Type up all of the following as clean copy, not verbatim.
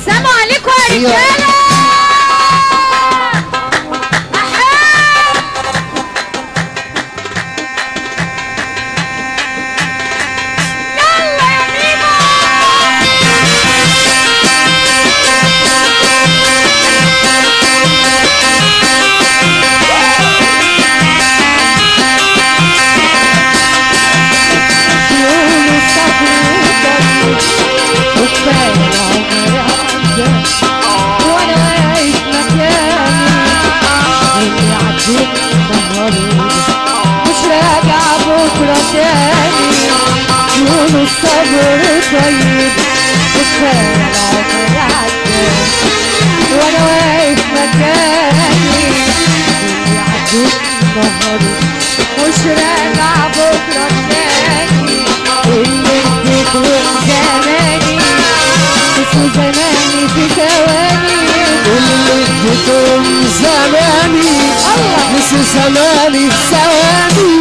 سلام عليكم يا رجاله. مش راجع بكرة تاني، يقولوا الصبر طيب وكفاية العمر عدى، وانا واقف مكاني اللي عدوني النهار مش راجع بكرة تاني، اللي اديتهم زماني نسوا زماني في ثواني، اللي اديتهم زماني نسوا زماني في ثواني،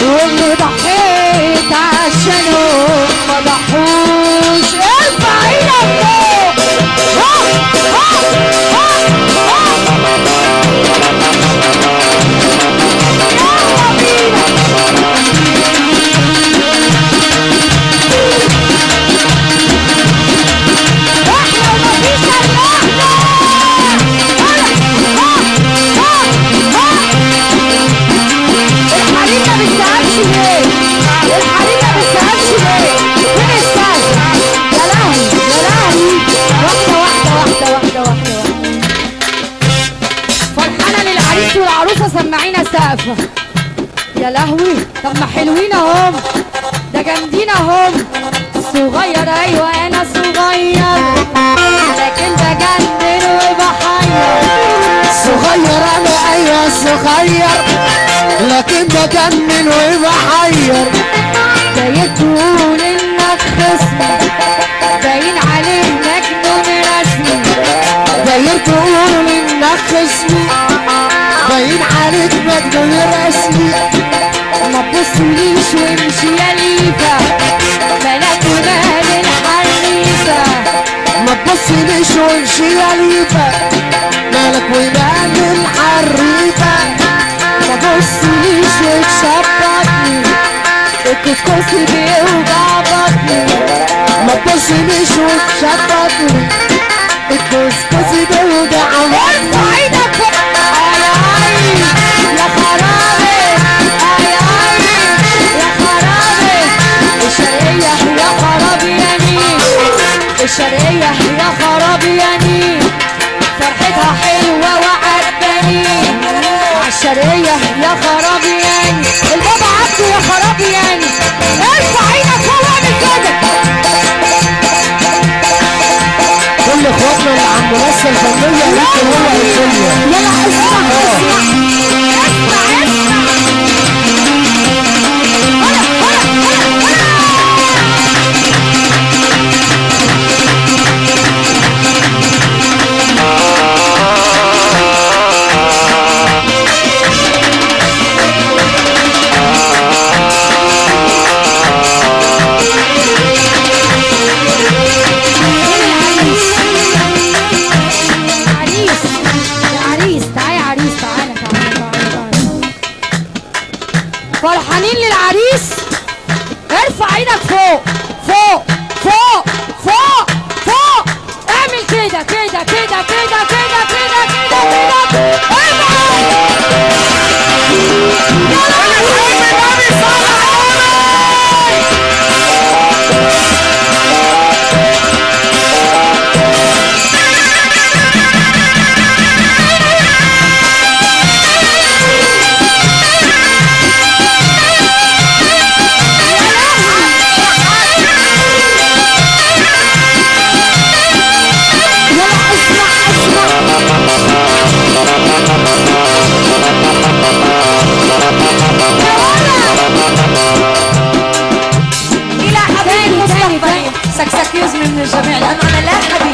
واللي ضحيت عشانهم ما ضحوش. ارفع ايدك سمعينا سقفة يا لهوي. طب ما حلوين اهم، ده جامدين اهم. صغير ايوه انا صغير لكن بجنن وبحير، صغير انا ايوه صغير لكن بجنن وبحير، باين تقول انك خصمي باين عليه مجنون رسمي، باين تقول انك خصمي باين عليك مجنون رسمي، ما تبصليش وامشي يا ليفا مالك ومال الحريفة، ما تبصليش وامشي يا ليفا مالك ومال الحريفة، ما تبصليش وتشبطني الكسكسي بيوجع بطني، ما تبصليش وتشبطني الكسكسي بيوجع بطني. ارفع ايدك فوق يا خرابي، يا خرابي. الشرقية يا خرابي يا نيل، الشرقية يا خرابي يا نيل، فرحتها حلوة وعجباني عالشرقية يا خرابي يا نيل. البابا عبده يا خرابي يا نيل. ارفع ايدك فوق واعمل كده. كل اخواتنا اللي عم منصة الفنية لكن هو الفنية. يلا اسمع فرحانين للعريس. ارفع ايدك فوق فوق فوق فوق فوق، اعمل كده كده كده كده كده كده كده كده، سكسكيوز من الجميع لأنه أنا لا حبيبي